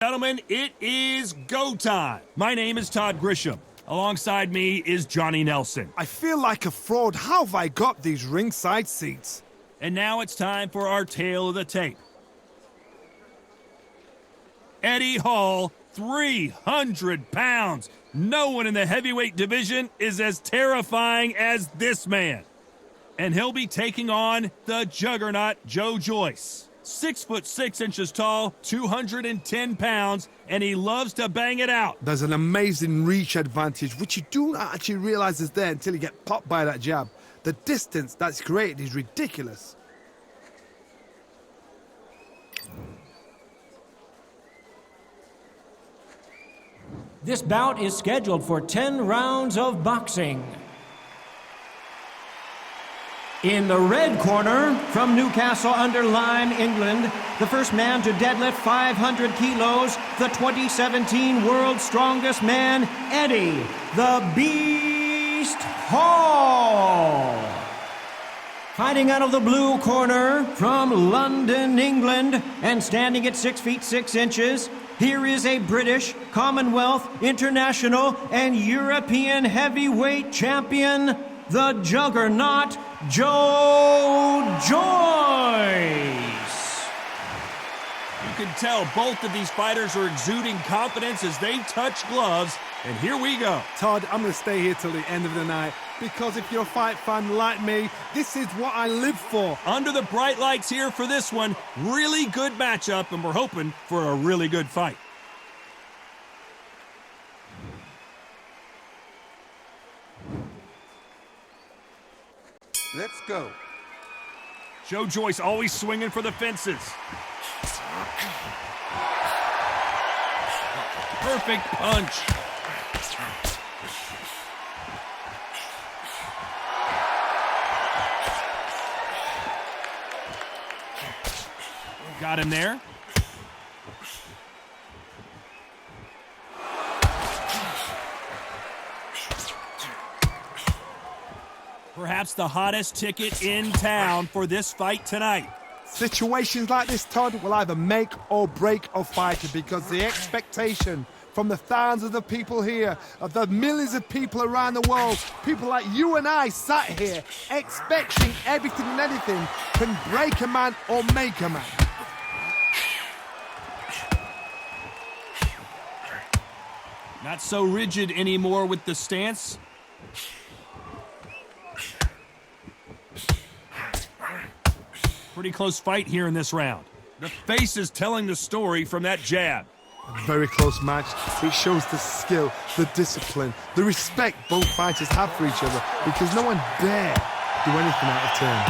Gentlemen, it is go time. My name is Todd Grisham. Alongside me is Johnny Nelson. I feel like a fraud. How have I got these ringside seats? And now it's time for our tale of the tape. Eddie Hall, 300 pounds. No one in the heavyweight division is as terrifying as this man. And he'll be taking on the juggernaut Joe Joyce. 6'6" tall, 210 pounds, and he loves to bang it out. There's an amazing reach advantage, which you do not actually realize is there until you get popped by that jab. The distance that's created is ridiculous. This bout is scheduled for 10 rounds of boxing. In the red corner, from Newcastle-under-Lyme, England, the first man to deadlift 500 kilos, the 2017 World's Strongest Man, Eddie the Beast Hall. Fighting out of the blue corner, from London, England, and standing at 6 feet 6 inches, here is a British, Commonwealth, International, and European heavyweight champion, the juggernaut, Joe Joyce. You can tell both of these fighters are exuding confidence as they touch gloves, and here we go. Todd, I'm going to stay here till the end of the night, because if you're a fight fan like me, this is what I live for. Under the bright lights here for this one, really good matchup, and we're hoping for a really good fight. Let's go. Joe Joyce always swinging for the fences. Perfect punch. Got him there. Perhaps the hottest ticket in town for this fight tonight. Situations like this, Todd, will either make or break a fighter, because the expectation from the thousands of people here, of the millions of people around the world, people like you and I sat here expecting everything and anything, can break a man or make a man. Not so rigid anymore with the stance. Pretty close fight here in this round. The face is telling the story from that jab. A very close match. It shows the skill, the discipline, the respect both fighters have for each other, because no one dare do anything out of turn.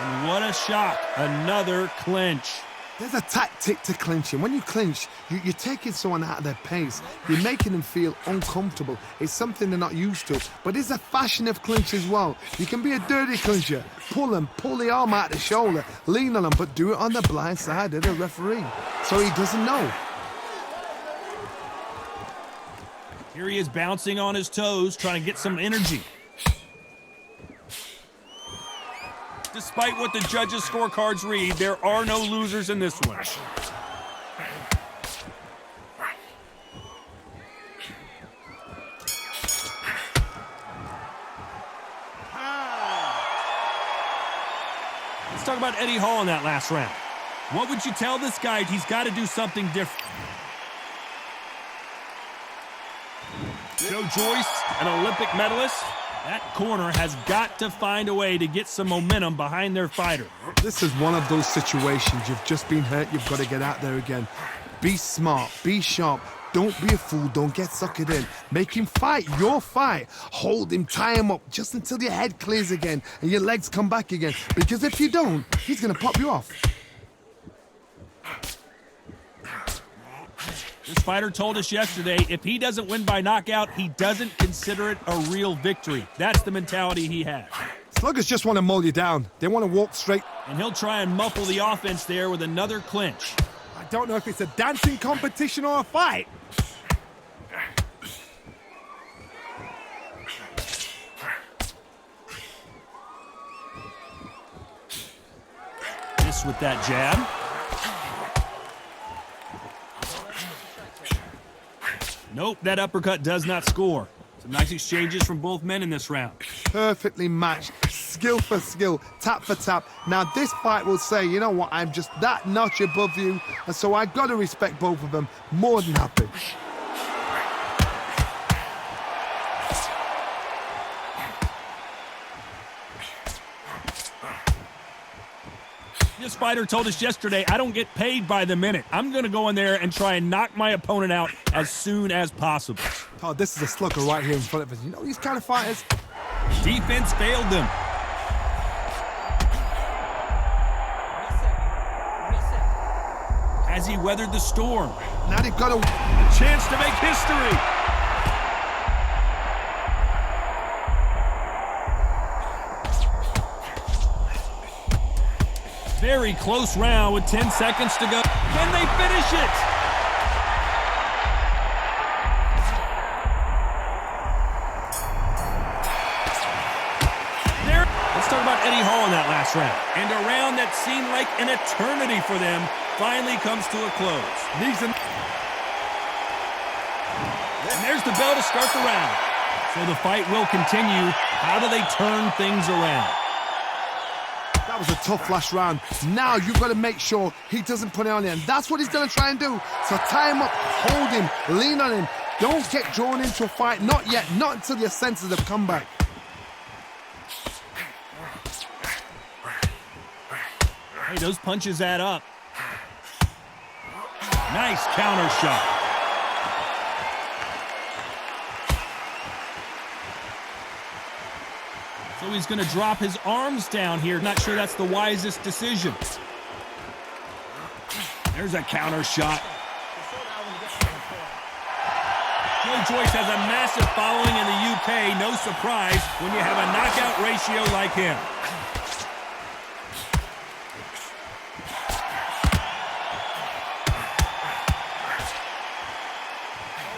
And what a shock. Another clinch. There's a tactic to clinching. When you clinch, you're taking someone out of their pace. You're making them feel uncomfortable. It's something they're not used to. But there's a fashion of clinch as well. You can be a dirty clincher. Pull the arm out the shoulder, lean on them, but do it on the blind side of the referee, so he doesn't know. Here he is bouncing on his toes, trying to get some energy. Despite what the judges' scorecards read, there are no losers in this one. Let's talk about Eddie Hall in that last round. What would you tell this guy? He's got to do something different. Joe Joyce, an Olympic medalist. That corner has got to find a way to get some momentum behind their fighter. This is one of those situations. You've just been hurt. You've got to get out there again. Be smart. Be sharp. Don't be a fool. Don't get suckered in. Make him fight your fight. Hold him. Tie him up just until your head clears again and your legs come back again. Because if you don't, he's going to pop you off. This fighter told us yesterday, if he doesn't win by knockout, he doesn't consider it a real victory. That's the mentality he has. Sluggers just want to mull you down. They want to walk straight. And he'll try and muffle the offense there with another clinch. I don't know if it's a dancing competition or a fight. Joyce with that jab. Nope, that uppercut does not score. Some nice exchanges from both men in this round. Perfectly matched, skill for skill, tap for tap. Now this fight will say, you know what, I'm just that notch above you, and so I got to respect both of them. More than happy. This fighter told us yesterday, I don't get paid by the minute. I'm going to go in there and try and knock my opponent out as soon as possible. Oh, this is a slugger right here in front of us. You know these kind of fighters? Defense failed them. As he weathered the storm. Now they've got A chance to make history. Very close round with 10 seconds to go. Can they finish it? There. Let's talk about Eddie Hall in that last round. And a round that seemed like an eternity for them finally comes to a close. And there's the bell to start the round. So the fight will continue. How do they turn things around? That was a tough last round. Now you've got to make sure he doesn't put it on you, and that's what he's going to try and do. So tie him up, hold him, lean on him. Don't get drawn into a fight. Not yet. Not until your senses have come back. Hey, those punches add up. Nice counter shot. So he's going to drop his arms down here. Not sure that's the wisest decision. There's a counter shot. Joe Joyce has a massive following in the UK. No surprise when you have a knockout ratio like him.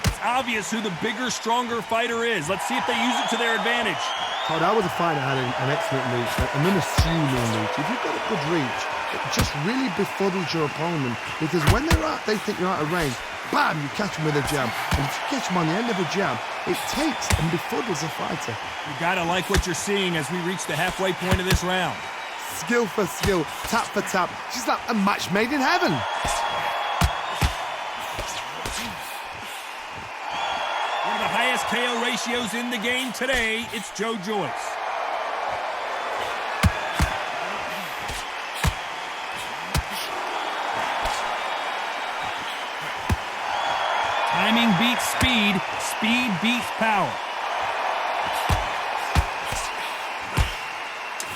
It's obvious who the bigger, stronger fighter is. Let's see if they use it to their advantage. Oh, that was a fight that had an excellent reach, an unassuming reach. If you've got a good reach, it just really befuddles your opponent, because when they're out, they think you're out of range. Bam, you catch them with a jab. And if you catch them on the end of a jab, it takes and befuddles a fighter. You gotta like what you're seeing as we reach the halfway point of this round. Skill for skill, tap for tap. Just like a match made in heaven. One of the highest KO ratios in the game today, it's Joe Joyce. Timing beats speed, speed beats power.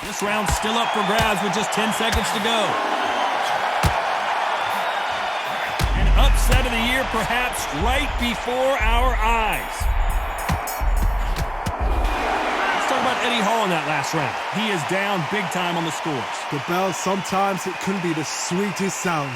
This round's still up for grabs with just 10 seconds to go. An upset of the year perhaps right before our eyes. Let's talk about Eddie Hall in that last round. He is down big time on the scores. The bell, sometimes it can be the sweetest sound.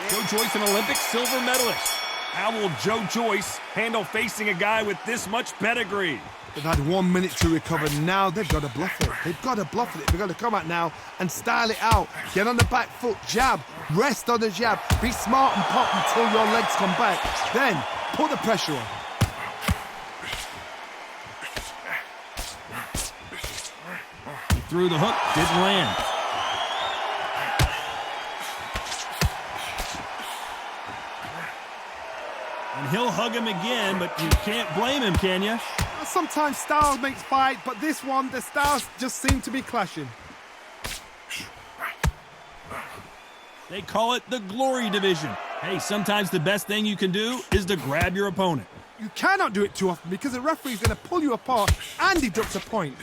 Joe Joyce, an Olympic silver medalist. How will Joe Joyce handle facing a guy with this much pedigree? They've had 1 minute to recover. Now they've got to bluff it. They've got to bluff it. They've got to come out now and style it out. Get on the back foot, jab, rest on the jab. Be smart and pop until your legs come back. Then put the pressure on. He threw the hook, didn't land. And he'll hug him again, but you can't blame him, can you? Sometimes style makes fight, but this one, the styles just seem to be clashing. They call it the glory division. Hey, sometimes the best thing you can do is to grab your opponent. You cannot do it too often because the referee's going to pull you apart and deduct a point.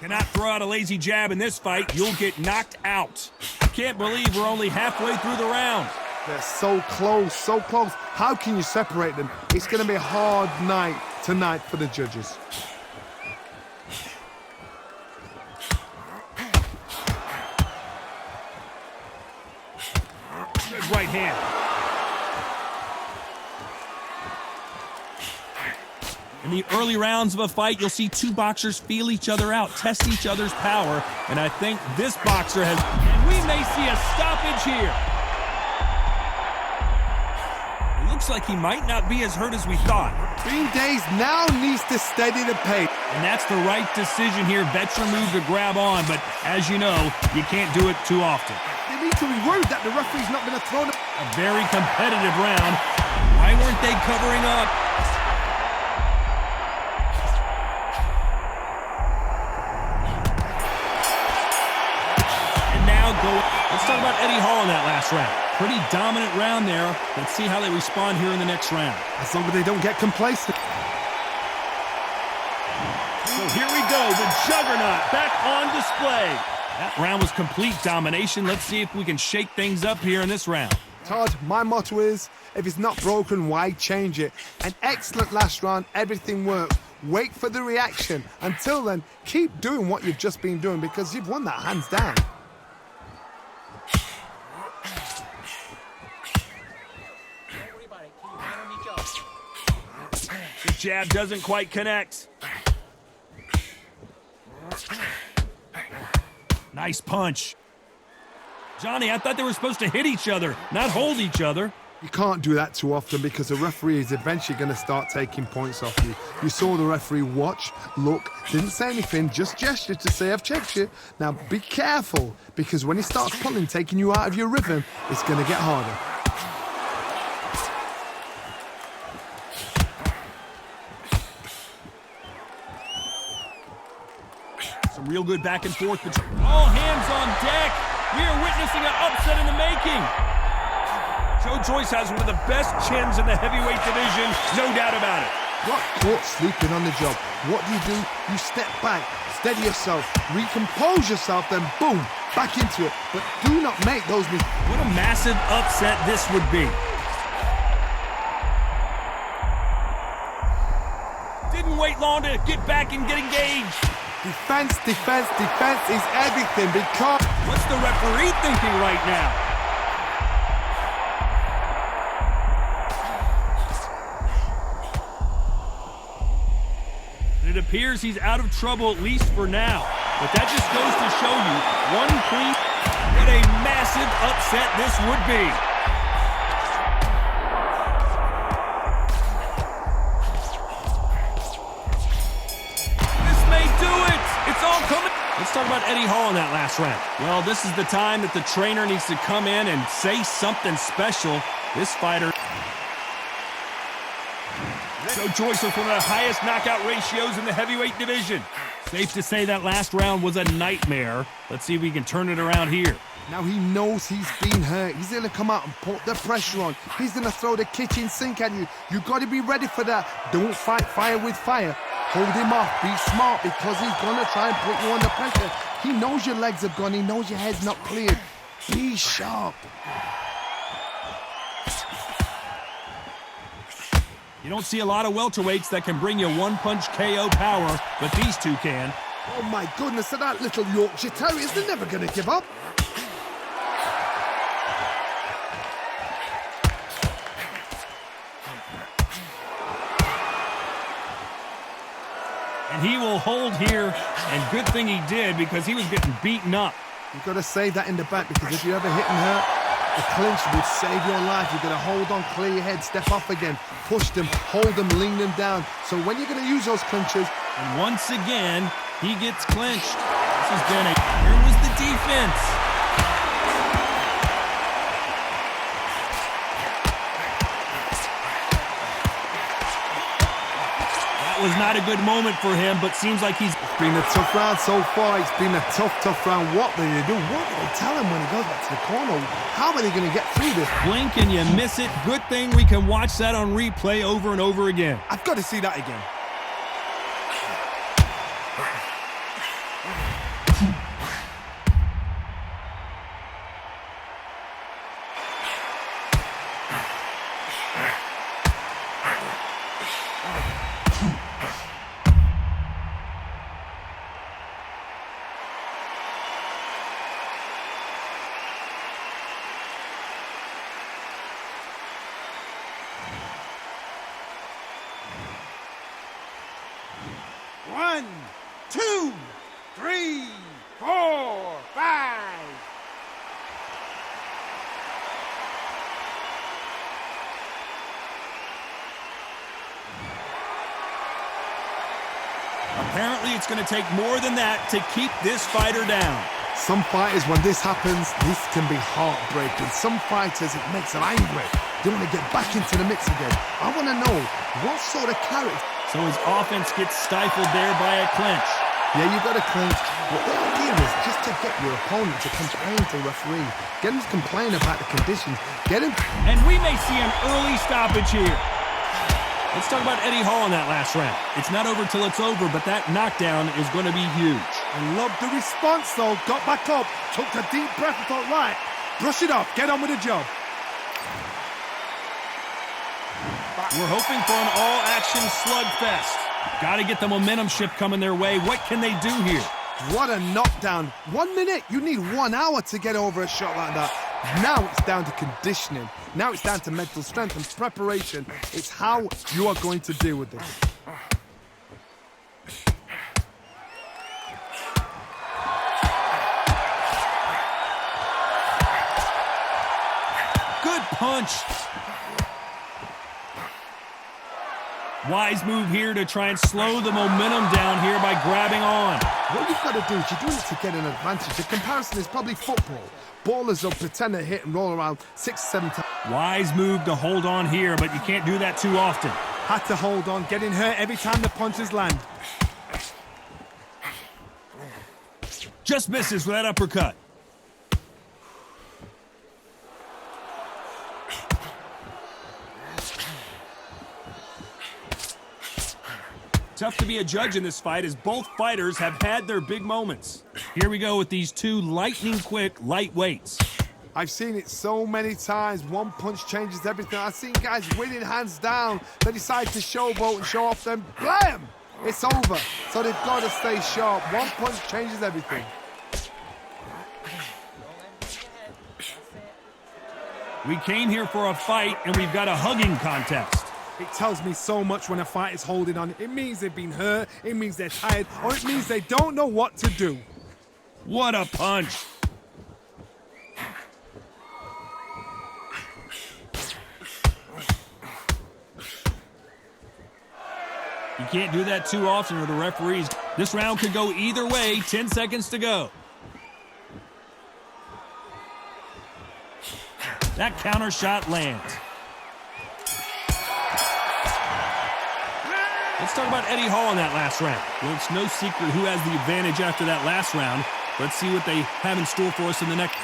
Cannot throw out a lazy jab in this fight. You'll get knocked out. Can't believe we're only halfway through the round. They're so close, so close. How can you separate them? It's going to be a hard night tonight for the judges. Good right hand. In the early rounds of a fight, you'll see two boxers feel each other out, test each other's power, and I think this boxer has... And we may see a stoppage here. It looks like he might not be as hurt as we thought. Being dazed now needs to steady the pace. And that's the right decision here. Veteran move to grab on, but as you know, you can't do it too often. They need to be worried that the referee's not going to throw them. A very competitive round. Why weren't they covering up? Let's talk about Eddie Hall in that last round. Pretty dominant round there. Let's see how they respond here in the next round. As long as they don't get complacent. So here we go, the juggernaut back on display. That round was complete domination. Let's see if we can shake things up here in this round. Todd, my motto is, if it's not broken, why change it? An excellent last round, everything worked. Wait for the reaction. Until then, keep doing what you've just been doing because you've won that hands down. The jab doesn't quite connect. Nice punch. Johnny, I thought they were supposed to hit each other, not hold each other. You can't do that too often because the referee is eventually going to start taking points off you. You saw the referee watch, look, didn't say anything, just gestured to say, I've checked you. Now be careful because when he starts pulling, taking you out of your rhythm, it's going to get harder. Some real good back and forth. All hands on deck. We are witnessing an upset in the making. Joe Joyce has one of the best chins in the heavyweight division, no doubt about it. Got caught sleeping on the job. What do? You step back, steady yourself, recompose yourself, then boom, back into it. But do not make those mistakes. What a massive upset this would be. Didn't wait long to get back and get engaged. Defense, defense, defense is everything because... What's the referee thinking right now? It appears he's out of trouble, at least for now. But that just goes to show you, one clean, what a massive upset this would be. This may do it. It's all coming. Let's talk about Eddie Hall in that last round. Well, this is the time that the trainer needs to come in and say something special. This fighter... Joe Joyce with one of the highest knockout ratios in the heavyweight division. Safe to say that last round was a nightmare. Let's see if we can turn it around here. Now he knows he's been hurt. He's going to come out and put the pressure on. He's going to throw the kitchen sink at you. You got to be ready for that. Don't fight fire with fire. Hold him off. Be smart because he's going to try and put you under pressure. He knows your legs have gone. He knows your head's not cleared. Be sharp. You don't see a lot of welterweights that can bring you one-punch KO power, but these two can. Oh my goodness, that little Yorkshire Terriers, they're never going to give up. And he will hold here, and good thing he did because he was getting beaten up. You've got to save that in the back because if you're ever hitting hurt, the clinch would save your life. You've got to hold on, clear your head, step off again, push them, hold them, lean them down. So when you're going to use those clinches... And once again, he gets clinched. This has been a... Here was the defense. That was not a good moment for him, but seems like he's... It's been a tough round so far. It's been a tough round. What do they do? What do they tell him when he goes back to the corner? How are they going to get through this? Blink and you miss it. Good thing we can watch that on replay over and over again. I've got to see that again. it's going to take more than that to keep this fighter down. Some fighters, when this happens, this can be heartbreaking. Some fighters, it makes them angry. They want to get back into the mix again. I want to know what sort of character. So his offense gets stifled there by a clinch. Yeah, you got to clinch. But the idea is just to get your opponent to complain to the referee. Get him to complain about the conditions. Get him. And we may see an early stoppage here. Let's talk about Eddie Hall in that last round. It's not over till it's over, but that knockdown is going to be huge. I love the response, though. Got back up, took a deep breath and thought, right, brush it off, get on with the job. We're hoping for an all-action slugfest. Got to get the momentum shift coming their way. What can they do here? What a knockdown. 1 minute. You need 1 hour to get over a shot like that. Now it's down to conditioning. Now it's down to mental strength and preparation. It's how you are going to deal with this. Good punch. Wise move here to try and slow the momentum down here by grabbing on. What you've got to do is you're doing it to get an advantage. The comparison is probably football. Ballers will pretend to hit and roll around 6 or 7 times. Wise move to hold on here, but you can't do that too often. Had to hold on, getting hurt every time the punches land. Just misses with that uppercut. Tough to be a judge in this fight as both fighters have had their big moments. Here we go with these two lightning-quick lightweights. I've seen it so many times. One punch changes everything. I've seen guys winning hands down. They decide to showboat and show off them. Blam! It's over. So they've got to stay sharp. One punch changes everything. We came here for a fight, and we've got a hugging contest. It tells me so much when a fight is holding on. It means they've been hurt, it means they're tired, or it means they don't know what to do. What a punch. You can't do that too often or the referees. This round could go either way. 10 seconds to go. That counter shot lands. Let's talk about Eddie Hall in that last round. Well, it's no secret who has the advantage after that last round. Let's see what they have in store for us in the next.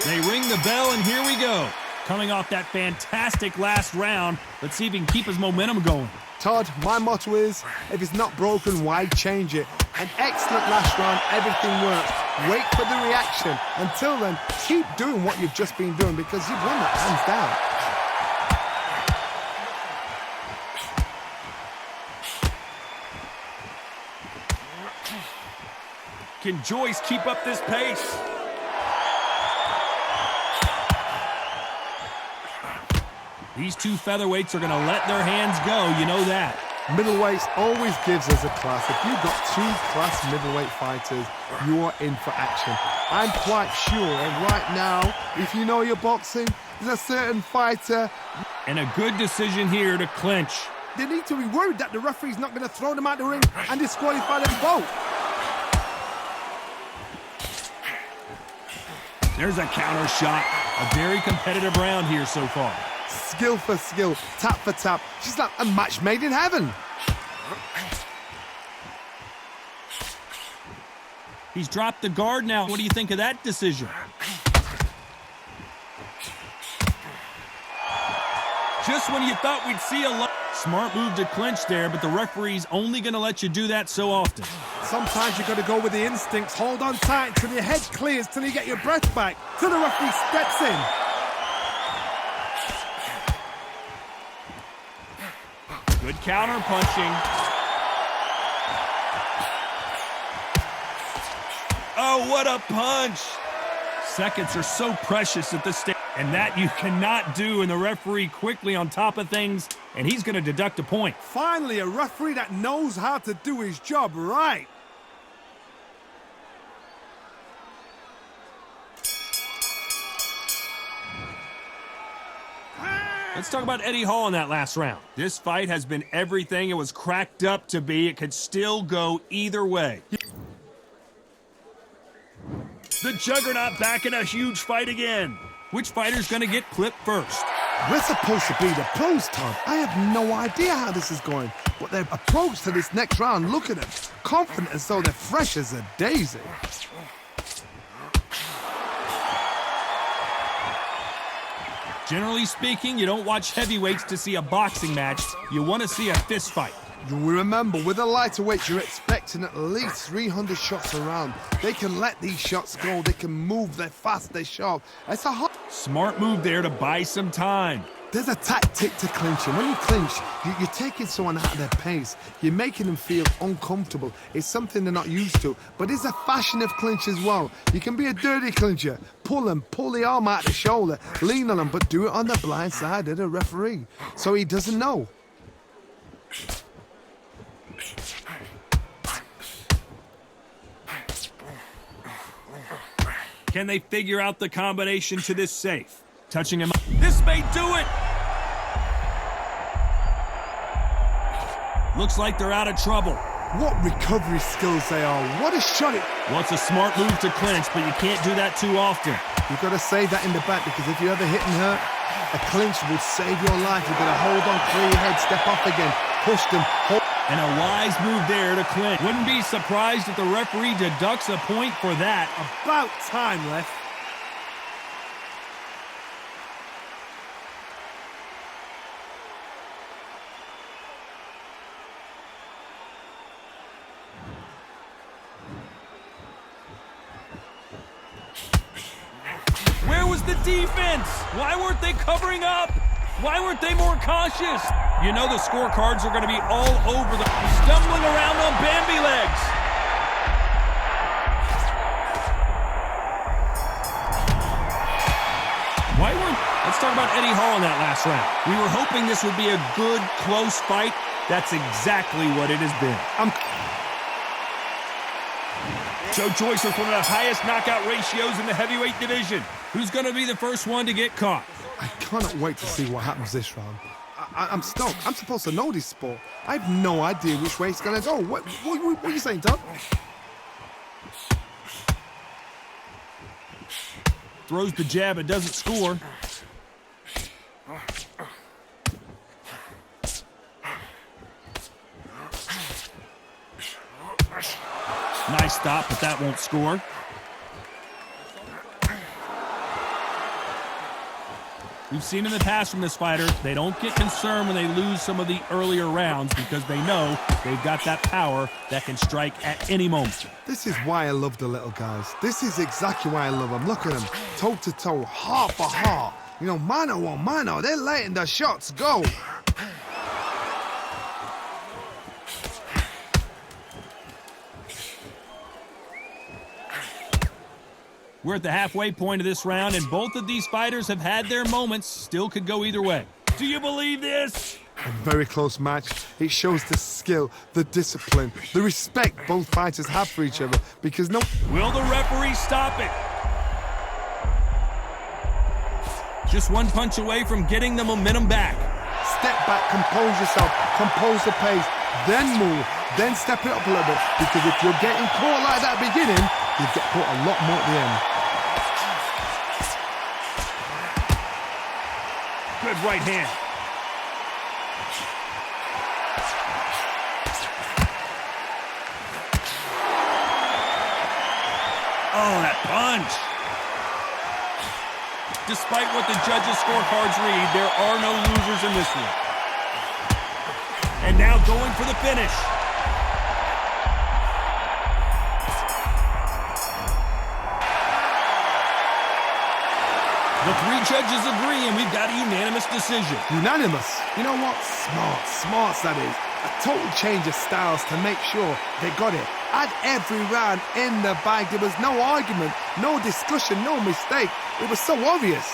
They ring the bell, and here we go. Coming off that fantastic last round, let's see if he can keep his momentum going. Todd, my motto is, if it's not broken, why change it? An excellent last round, everything works. Wait for the reaction. Until then, keep doing what you've just been doing because you've won that hands down. Can Joyce keep up this pace? These two featherweights are going to let their hands go, you know that. Middleweights always gives us a class. If you've got 2 class middleweight fighters, you are in for action. I'm quite sure right now, if you know your boxing, there's a certain fighter. And a good decision here to clinch. They need to be worried that the referee's not going to throw them out the ring and disqualify them both. There's a counter shot. A very competitive round here so far. Skill for skill, tap for tap. She's like a match made in heaven. He's dropped the guard now. What do you think of that decision? Just when you thought we'd see a lot. Smart move to clinch there, but the referee's only going to let you do that so often. Sometimes you got to go with the instincts. Hold on tight till your head clears, till you get your breath back, till the referee steps in. Good counter punching. Oh, what a punch! Seconds are so precious at this stage, and that you cannot do, and the referee quickly on top of things, and he's going to deduct a point. Finally, a referee that knows how to do his job right. Let's talk about Eddie Hall in that last round. This fight has been everything it was cracked up to be. It could still go either way. The Juggernaut back in a huge fight again. Which fighter's gonna get clipped first? We're supposed to be the pros, Todd. I have no idea how this is going. But their approach to this next round, look at them. Confident as though they're fresh as a daisy. Generally speaking, you don't watch heavyweights to see a boxing match. You want to see a fist fight. You will remember, with a lighterweight, you're expecting at least 300 shots around. They can let these shots go. They can move. They're fast. They're sharp. It's a hot... Smart move there to buy some time. There's a tactic to clinching. When you clinch, you're taking someone out of their pace. You're making them feel uncomfortable. It's something they're not used to. But it's a fashion of clinch as well. You can be a dirty clincher. Pull them, pull the arm out the shoulder, lean on them, but do it on the blind side of the referee, so he doesn't know. Can they figure out the combination to this safe? Touching him. This may do it! Looks like they're out of trouble. What recovery skills they are. What a shot it... Well, it's a smart move to clinch, but you can't do that too often. You've got to save that in the back, because if you're ever hit and hurt, a clinch will save your life. You've got to hold on, clear your head, step off again, push them, hold... And a wise move there to clinch. Wouldn't be surprised if the referee deducts a point for that. About time, Lef. Where was the defense? Why weren't they covering up? Why weren't they more cautious? You know the scorecards are going to be all over the... Stumbling around on Bambi legs. Why weren't... Let's talk about Eddie Hall in that last round. We were hoping this would be a good, close fight. That's exactly what it has been. Joe Joyce with one of the highest knockout ratios in the heavyweight division. Who's going to be the first one to get caught? I cannot wait to see what happens this round. I'm stoked. I'm supposed to know this sport. I have no idea which way it's going to go. What are you saying, Doug? Throws the jab and doesn't score. Nice stop, but that won't score. We've seen in the past from this fighter, they don't get concerned when they lose some of the earlier rounds because they know they've got that power that can strike at any moment. This is why I love the little guys. This is exactly why I love them. Look at them, toe to toe, heart for heart. You know, mano on mano, they're letting the shots go. We're at the halfway point of this round, and both of these fighters have had their moments. Still could go either way. Do you believe this? A very close match. It shows the skill, the discipline, the respect both fighters have for each other, because no... Will the referee stop it? Just one punch away from getting the momentum back. Step back, compose yourself, compose the pace, then move, then step it up a little bit, because if you're getting caught like that beginning, you get caught a lot more at the end. Good right hand. Oh, that punch. Despite what the judges' scorecards read, there are no losers in this one. And now going for the finish. The three judges agree, and we've got a unanimous decision. Unanimous? You know what? Smart that is. A total change of styles to make sure they got it. At every round in the bag, there was no argument, no discussion, no mistake. It was so obvious.